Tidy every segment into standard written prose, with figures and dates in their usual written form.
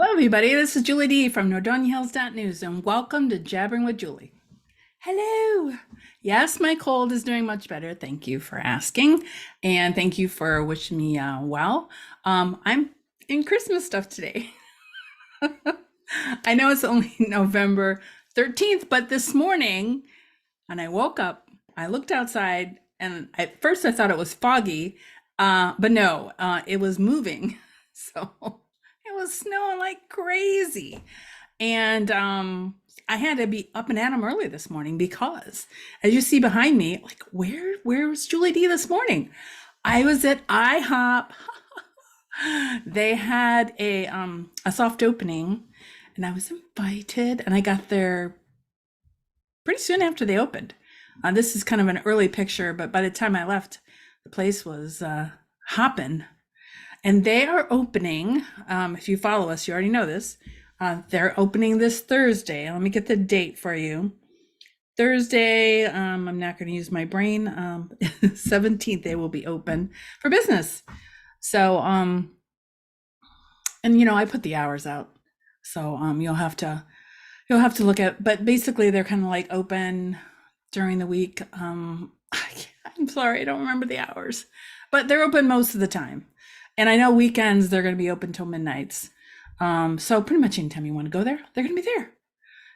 Hello, everybody. This is Julie D from NordoniaHills.news, and welcome to Jabbering with Julie. Hello. Yes, my cold is doing much better. Thank you for asking, and thank you for wishing me well. I'm in Christmas stuff today. I know it's only November 13th, but this morning when I woke up, I looked outside, and at first I thought it was foggy, but no, it was moving. So it was snowing like crazy. And I had to be up and at 'em early this morning because, as you see behind me, like where was Julie D this morning? I was at IHOP. They had a soft opening, and I was invited, and I got there pretty soon after they opened. This is kind of an early picture, but by the time I left, the place was hopping. And they are opening, if you follow us, you already know this. They're opening this Thursday. Let me get the date for you. Thursday, I'm not going to use my brain. 17th, they will be open for business. So, and I put the hours out. So, you'll have to look at, but basically they're kind of like open during the week. I'm sorry, I don't remember the hours, but they're open most of the time. And I know weekends they're going to be open till midnights. So pretty much anytime you want to go there, they're going to be there.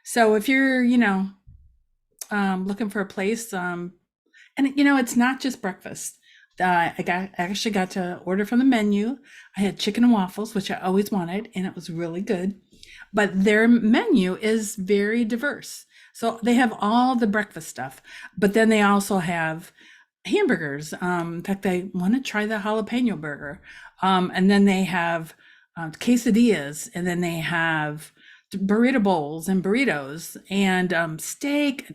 So if you're, looking for a place, and it's not just breakfast. I actually got to order from the menu. I had chicken and waffles, which I always wanted, and it was really good. But their menu is very diverse. So they have all the breakfast stuff, but then they also have hamburgers. In fact, I want to try the jalapeno burger. And then they have quesadillas, and then they have burrito bowls and burritos and steak,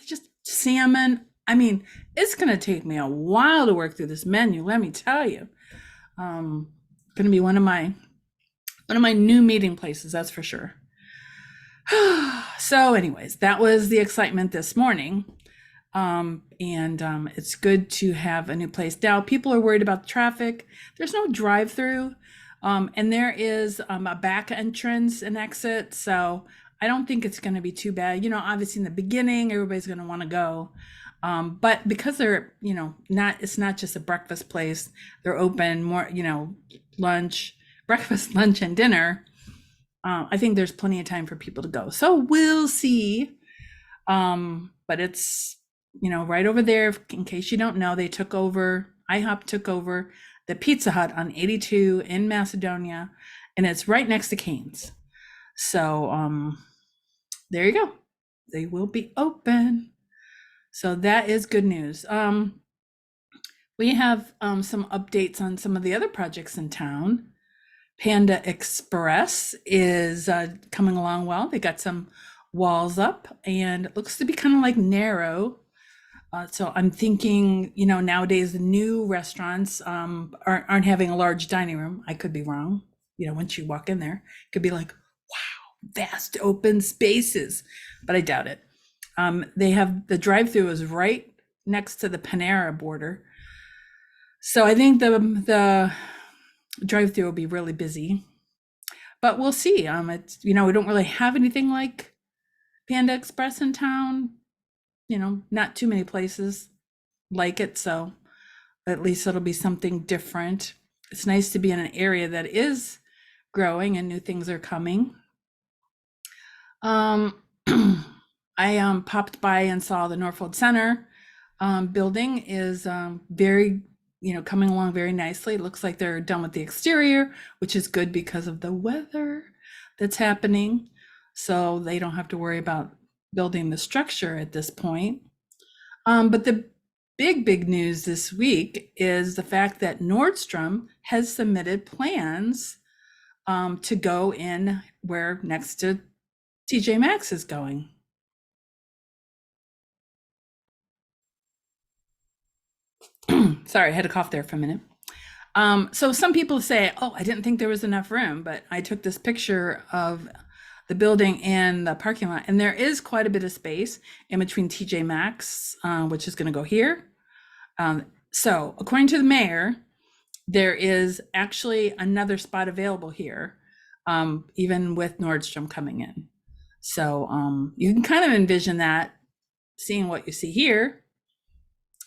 just salmon. I mean, it's going to take me a while to work through this menu, let me tell you. Going to be one of my new meeting places, that's for sure. So anyways, that was the excitement this morning. It's good to have a new place. Now, people are worried about the traffic. There's no drive-through, and there is a back entrance and exit, so I don't think it's going to be too bad. Obviously in the beginning, everybody's going to want to go, but because they're, it's not just a breakfast place. They're open more, lunch, breakfast, lunch, and dinner. I think there's plenty of time for people to go. So we'll see. But it's, right over there, in case you don't know, IHOP took over the Pizza Hut on 82 in Macedonia, and it's right next to Cane's. So there you go. They will be open. So that is good news. We have some updates on some of the other projects in town. Panda Express is coming along well. They got some walls up, and it looks to be kind of like narrow. So I'm thinking, nowadays the new restaurants aren't having a large dining room. I could be wrong. Once you walk in there, it could be like, wow, vast open spaces, but I doubt it. They have the drive-through is right next to the Panera border. So I think the drive-through will be really busy, but we'll see. It's, we don't really have anything like Panda Express in town. Not too many places like it, so at least it'll be something different. It's nice to be in an area that is growing and new things are coming. I popped by and saw the Norfolk Center building is very, coming along very nicely. It looks like they're done with the exterior, which is good because of the weather that's happening. So they don't have to worry about building the structure at this point. But the big news this week is the fact that Nordstrom has submitted plans to go in where next to TJ Maxx is going. Sorry, I had a cough there for a minute. So some people say, oh, I didn't think there was enough room, but I took this picture of the building and the parking lot, and there is quite a bit of space in between TJ Maxx, which is going to go here. So according to the mayor, there is actually another spot available here. even with Nordstrom coming in. So you can kind of envision that, seeing what you see here.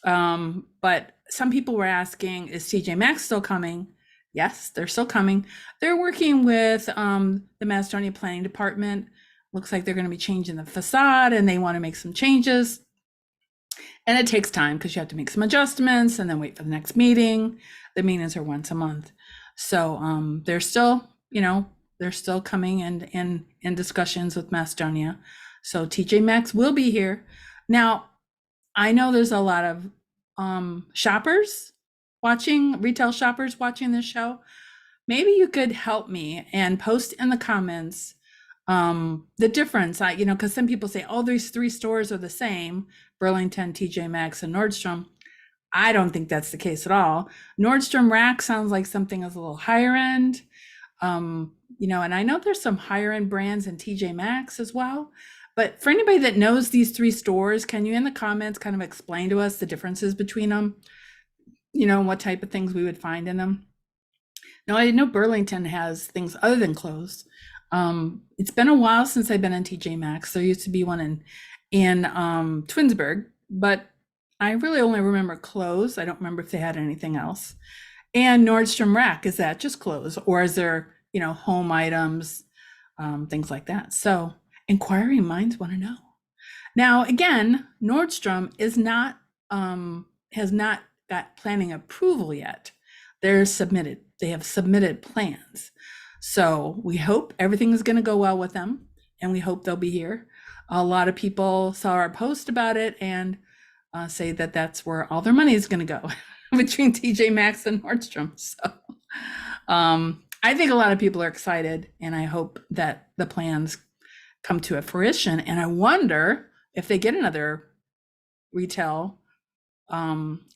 But some people were asking, is TJ Maxx still coming? Yes, they're still coming. They're working with the Macedonia Planning Department. Looks like they're going to be changing the facade and they want to make some changes. And it takes time because you have to make some adjustments and then wait for the next meeting. The meetings are once a month. So they're still, they're still coming and in discussions with Macedonia. So TJ Maxx will be here. Now, I know there's a lot of retail shoppers watching this show. Maybe you could help me and post in the comments the difference. Because some people say, oh, these three stores are the same, Burlington, TJ Maxx, and Nordstrom. I don't think that's the case at all. Nordstrom Rack sounds like something is a little higher end. And I know there's some higher end brands in TJ Maxx as well. But for anybody that knows these three stores, can you in the comments kind of explain to us the differences between them? What type of things we would find in them? Now, I know Burlington has things other than clothes. It's been a while since I've been in TJ Maxx. There used to be one in Twinsburg, but I really only remember clothes. I don't remember if they had anything else. And Nordstrom Rack, is that just clothes, or is there, home items, things like that? So inquiring minds want to know. Now, again, Nordstrom has not got planning approval yet. They have submitted plans. So we hope everything is going to go well with them, and we hope they'll be here. A lot of people saw our post about it and say that that's where all their money is going to go between TJ Maxx and Nordstrom. So I think a lot of people are excited, and I hope that the plans come to a fruition. And I wonder if they get another retail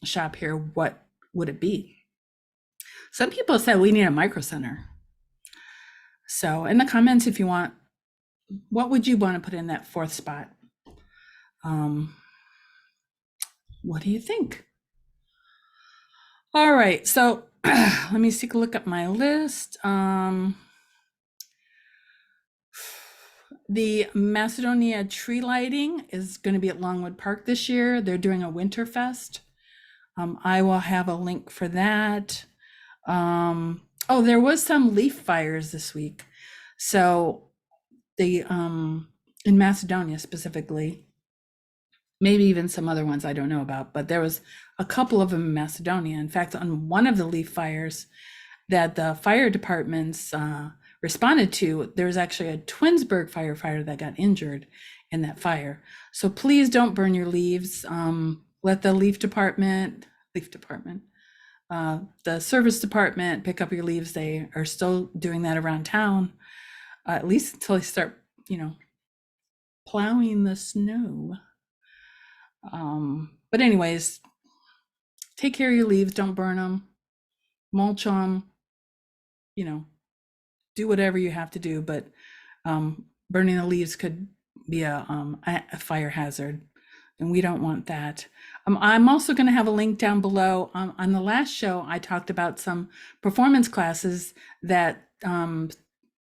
shop here, what would it be? Some people said we need a micro center. So in the comments, if you want, what would you want to put in that fourth spot? What do you think? All right, so let me take a look at my list. The Macedonia tree lighting is going to be at Longwood Park this year. They're doing a winter fest. I will have a link for that. There was some leaf fires this week. So the in Macedonia specifically, maybe even some other ones I don't know about, but there was a couple of them in Macedonia. In fact, on one of the leaf fires that the fire departments responded to, there was actually a Twinsburg firefighter that got injured in that fire. So please don't burn your leaves. Let the the service department pick up your leaves. They are still doing that around town, at least until they start, plowing the snow. But anyways, take care of your leaves. Don't burn them, mulch them, do whatever you have to do. But burning the leaves could be a fire hazard, and we don't want that. I'm also going to have a link down below. On the last show, I talked about some performance classes that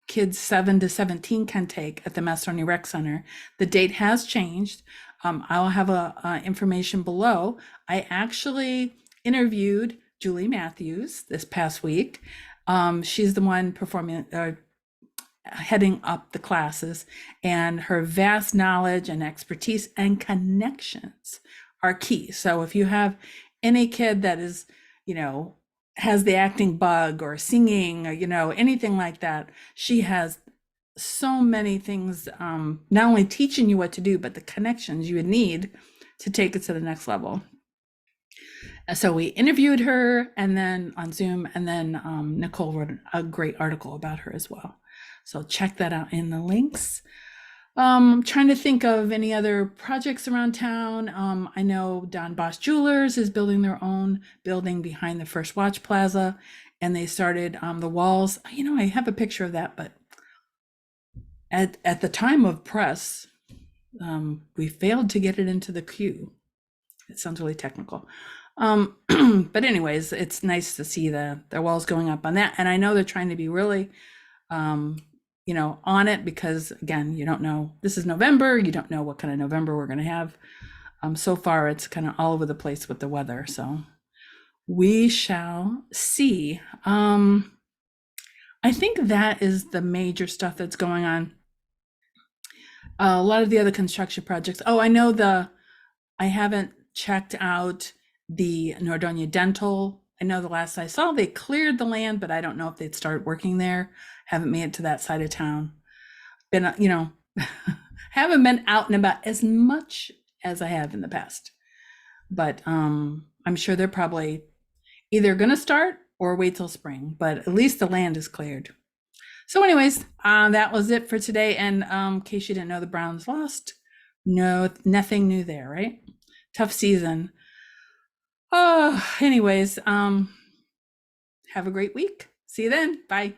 kids 7 to 17 can take at the Macedonia Rec Center. The date has changed. I'll have information below. I actually interviewed Julie Matthews this past week. She's the one heading up the classes, and her vast knowledge and expertise and connections are key. So if you have any kid that is, has the acting bug or singing or, anything like that, she has so many things, not only teaching you what to do, but the connections you would need to take it to the next level. And so we interviewed her, and then on Zoom, and then Nicole wrote a great article about her as well. So check that out in the links. I'm trying to think of any other projects around town. I know Don Bosch Jewelers is building their own building behind the First Watch Plaza, and they started the walls. I have a picture of that, but at the time of press, we failed to get it into the queue. It sounds really technical. But anyways, it's nice to see the walls going up on that. And I know they're trying to be really on it, because again, you don't know. This is November. You don't know what kind of November we're going to have. So far, it's kind of all over the place with the weather. So we shall see. I think that is the major stuff that's going on. A lot of the other construction projects. Oh, I haven't checked out the Nordonia Dental. I know the last I saw, they cleared the land, but I don't know if they'd started working there. Haven't made it to that side of town. Been, haven't been out and about as much as I have in the past. But I'm sure they're probably either going to start or wait till spring, but at least the land is cleared. So anyways, that was it for today. And in case you didn't know, the Browns lost. No, nothing new there, right? Tough season. Oh, anyways, have a great week. See you then. Bye.